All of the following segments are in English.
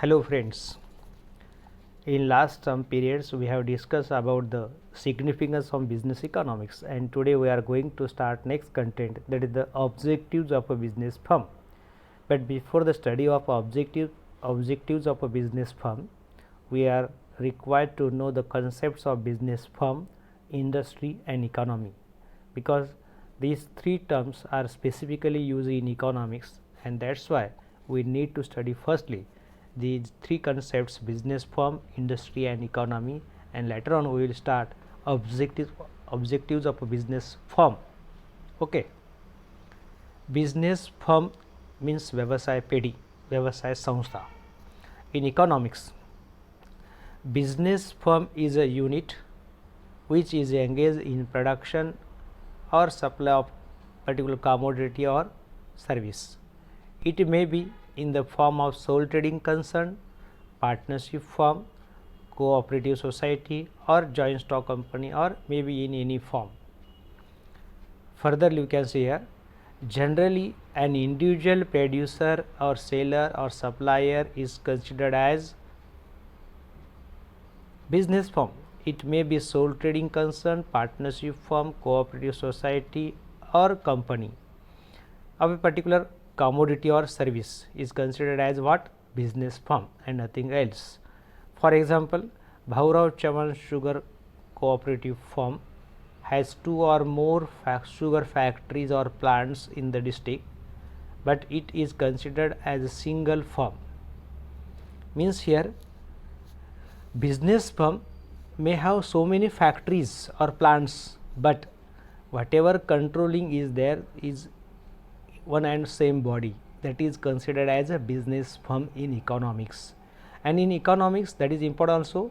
Hello friends. In last some periods we have discussed about the significance of business economics, and today we are going to start next content, that is the objectives of a business firm. But before the study of objectives of a business firm, we are required to know the concepts of business firm, industry and economy, because these three terms are specifically used in economics, and that's why we need to study firstly these three concepts: business firm, industry and economy, and later on we will start objectives of a business firm. Okay. Business firm means व्यवसाय पेढी, व्यवसाय संस्था. In economics, business firm is a unit which is engaged in production or supply of particular commodity or service. It may be in the form of sole trading concern, partnership firm, cooperative society or joint stock company, or maybe in any form. Further you can see here, generally an individual producer or seller or supplier is considered as business firm. It may be sole trading concern, partnership firm, cooperative society or company of a particular commodity or service is considered as what? Business firm and nothing else. For example, Bhaurao Chavan Sugar Cooperative Firm has two or more sugar factories or plants in the district, but it is considered as a single firm. Means here business firm may have so many factories or plants, but whatever controlling is there is one and same body, that is considered as a business firm in economics. And in economics, that is important also,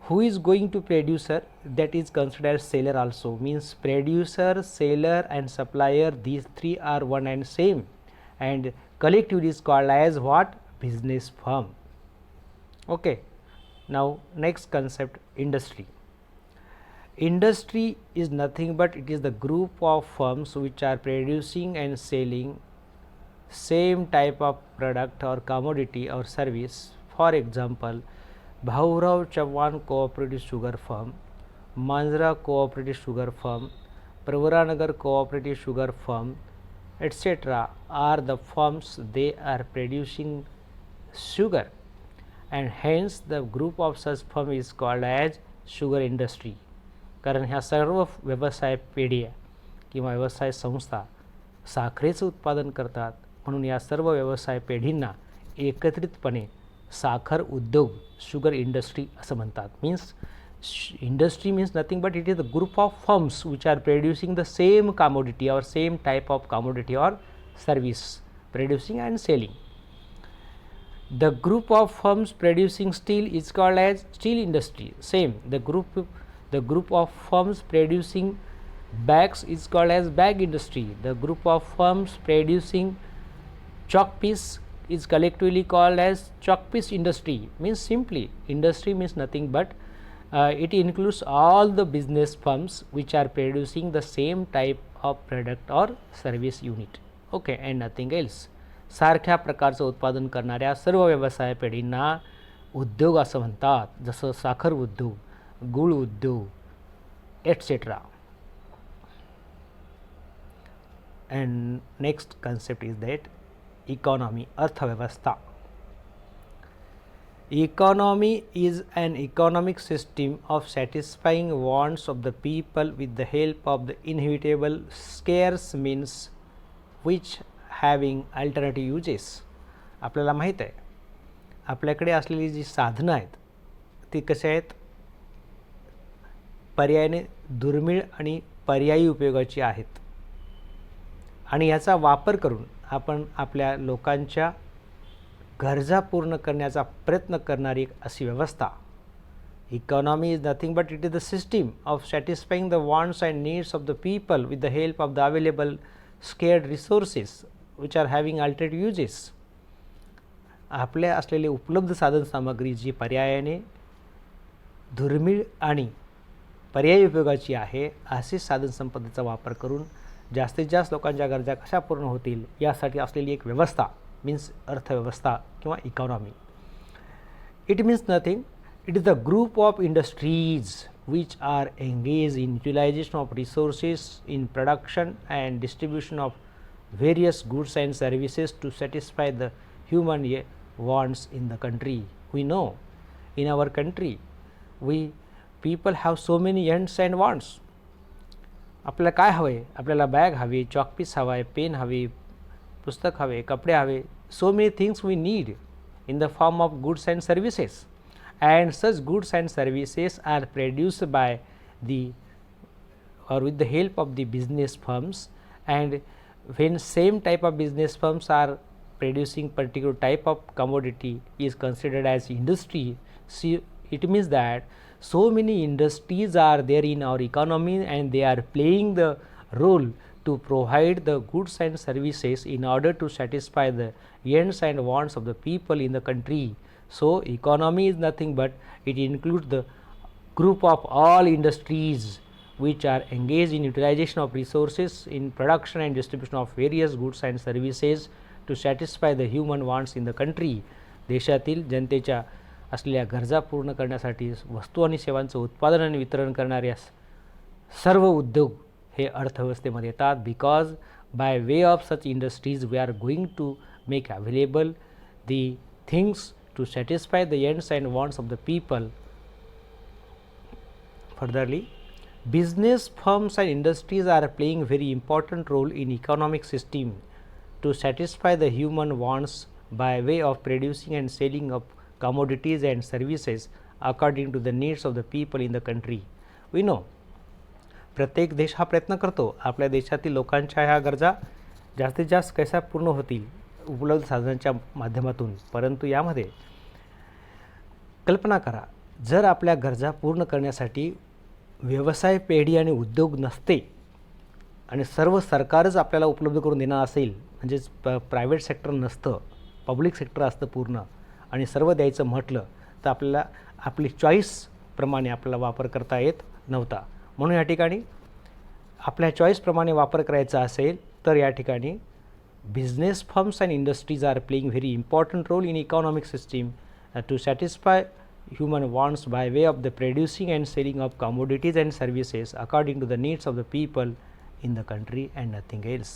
who is going to producer, that is considered as seller also. Means producer, seller and supplier, these three are one and same, and collectively is called as what? Business firm. Okay. Now next concept, industry. Industry is nothing but it is the group of firms which are producing and selling same type of product or commodity or service. For example, Bhaurao Chavan Cooperative Sugar Firm, Manjra Cooperative Sugar Firm, Pravaranagar Cooperative Sugar Firm, etc. are the firms. They are producing sugar, and hence the group of such firm is called as sugar industry. कारण ह्या सर्व व्यवसाय पेढ्या किंवा व्यवसाय संस्था साखरेचं उत्पादन करतात, म्हणून या सर्व व्यवसाय पेढींना एकत्रितपणे साखर उद्योग, शुगर इंडस्ट्री असं म्हणतात. Means industry means nothing but it is the group of firms which are producing the same commodity or same type of commodity or service, producing and selling. The group of firms producing steel is called as steel industry. Same, the group of firms producing bags is called as bag industry. The group of firms producing chalk piece is collectively called as chalk piece industry. Means simply industry means nothing but it includes all the business firms which are producing the same type of product or service unit. Okay, and nothing else. सारख्या प्रकारचं उत्पादन करणाऱ्या सर्व व्यवसाय पेढींना उद्योग असं म्हणतात, जसं साखर उद्योग, गूळ उद्योग etcetera. And next concept is that economy, अर्थव्यवस्था. Economy is an economic system of satisfying wants of the people with the help of the inevitable scarce means which having alternative uses. आपल्याला माहीत आहे आपल्याकडे असलेली जी साधनं आहेत ती कशी आहेत? पर्यायाने दुर्मिळ आणि पर्यायी उपयोगाची आहेत, आणि याचा वापर करून आपण आपल्या लोकांच्या गरजा पूर्ण करण्याचा प्रयत्न करणारी एक अशी व्यवस्था. Economy is nothing but it is the system of satisfying the wants and needs of the people with the help of the available scared resources which are having alternative uses. आपल्या असलेले उपलब्ध साधन सामग्री जी पर्यायाने दुर्मिळ आणि पर्यायी उपयोगाची आहे, अशी साधन संपत्तीचा वापर करून जास्तीत जास्त लोकांच्या गरजा कशा पूर्ण होतील यासाठी असलेली एक व्यवस्था मीन्स अर्थव्यवस्था किंवा economy. It means nothing. It is the group of industries which are engaged in utilization of resources in production and distribution of various goods and services to satisfy the human wants in the country. We know in our country people have so many ends and wants. आपल्याला काय हवे? आपल्याला bag हवी, चॉकपीस हवा आहे, pen हवी, पुस्तक हवे, कपडे हवे. So many things we need in the form of goods and services, and such goods and services are produced by the or with the help of the business firms. And when same type of business firms are producing particular type of commodity is considered as industry. See, it means that so many industries are there in our economy, and they are playing the role to provide the goods and services in order to satisfy the ends and wants of the people in the country. So economy is nothing but it includes the group of all industries which are engaged in utilization of resources in production and distribution of various goods and services to satisfy the human wants in the country. देशातील जनतेच्या असलेल्या गरजा पूर्ण करण्यासाठी वस्तू आणि सेवांचं उत्पादन आणि वितरण करणाऱ्या सर्व उद्योग हे अर्थव्यवस्थेमध्ये येतात. Because by way of such industries we are going to make available the things to satisfy the ends and wants of the people. Furtherly, business firms and industries are playing very important role in economic system to satisfy the human wants by way of producing and selling of commodities and services according to the needs of the people in the country. We know प्रत्येक देश हा प्रयत्न करतो आपल्या देशातील लोकांच्या ह्या गरजा जास्तीत जास्त कशा पूर्ण होतील उपलब्ध साधनांच्या माध्यमातून. परंतु यामध्ये कल्पना करा, जर आपल्या गरजा पूर्ण करण्यासाठी व्यवसाय पेढी आणि उद्योग नसते आणि सर्व सरकारच आपल्याला उपलब्ध करून देणार असेल, म्हणजेच प्रायव्हेट सेक्टर नसतं, पब्लिक सेक्टर असतं पूर्ण, आणि सर्व द्यायचं म्हटलं तर आपल्याला आपली चॉईसप्रमाणे आपल्याला वापर करता येत नव्हता. म्हणून या ठिकाणी आपल्या चॉईसप्रमाणे वापर करायचा असेल तर या ठिकाणी business firms and industries are playing very important role in economic system to satisfy human wants by way of the producing and selling of commodities and services according to the needs of the people in the country and nothing else.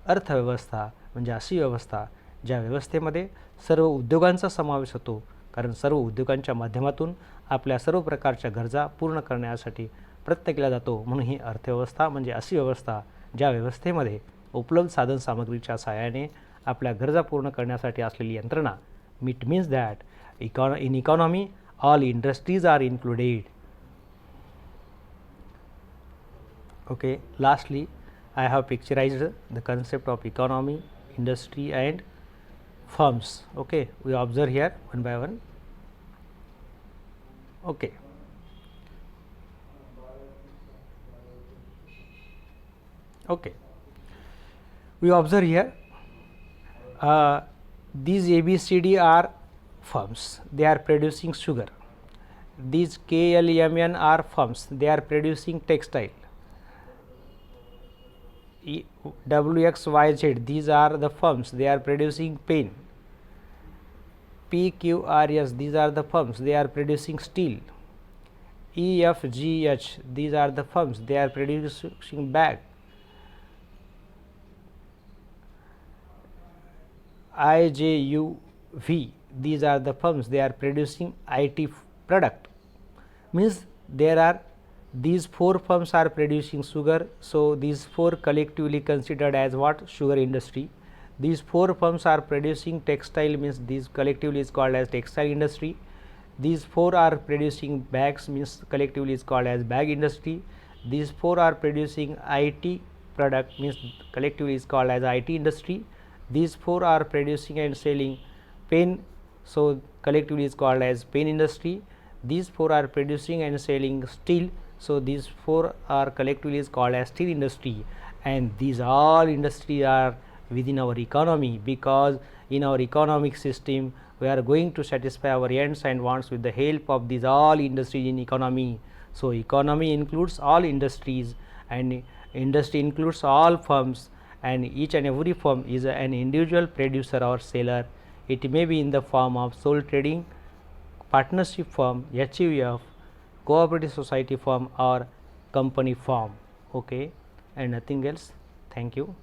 अर्थव्यवस्था म्हणजे अशी व्यवस्था ज्या व्यवस्थेमध्ये सर्व उद्योगांचा समावेश होतो, कारण सर्व उद्योगांच्या माध्यमातून आपल्या सर्व प्रकारच्या गरजा पूर्ण करण्यासाठी प्रयत्न केला जातो. म्हणून ही अर्थव्यवस्था म्हणजे अशी व्यवस्था ज्या व्यवस्थेमध्ये उपलब्ध साधन सामग्रीच्या सहाय्याने आपल्या गरजा पूर्ण करण्यासाठी असलेली यंत्रणा. It means that in economy all industries are included. Okay, lastly I have picturized the concept of economy, industry and firms. Okay, we observe here one by one. Okay, okay, we observe here these ABCD are firms, they are producing sugar. These KLMN are firms, they are producing textile. WXYZ, these are the firms, they are producing pen. PQRS, these are the firms, they are producing steel. EFGH, these are the firms, they are producing bag. IJUV, these are the firms, they are producing IT product. Means there are these four firms are producing sugar, so these four collectively considered as what? Sugar industry. These four firms are producing textile, means these collectively is called as textile industry. These four are producing bags, means collectively is called as bag industry. These four are producing IT product, means collectively is called as IT industry. These four are producing and selling pen, so collectively is called as pen industry. These four are producing and selling steel, so these four are collectively is called as steel industry. And these all industries are within our economy, because in our economic system we are going to satisfy our ends and wants with the help of these all industries in economy. So economy includes all industries, and industry includes all firms, and each and every firm is an individual producer or seller. It may be in the form of sole trading, partnership firm, HUF, cooperative society firm or company firm, okay, and nothing else. Thank you.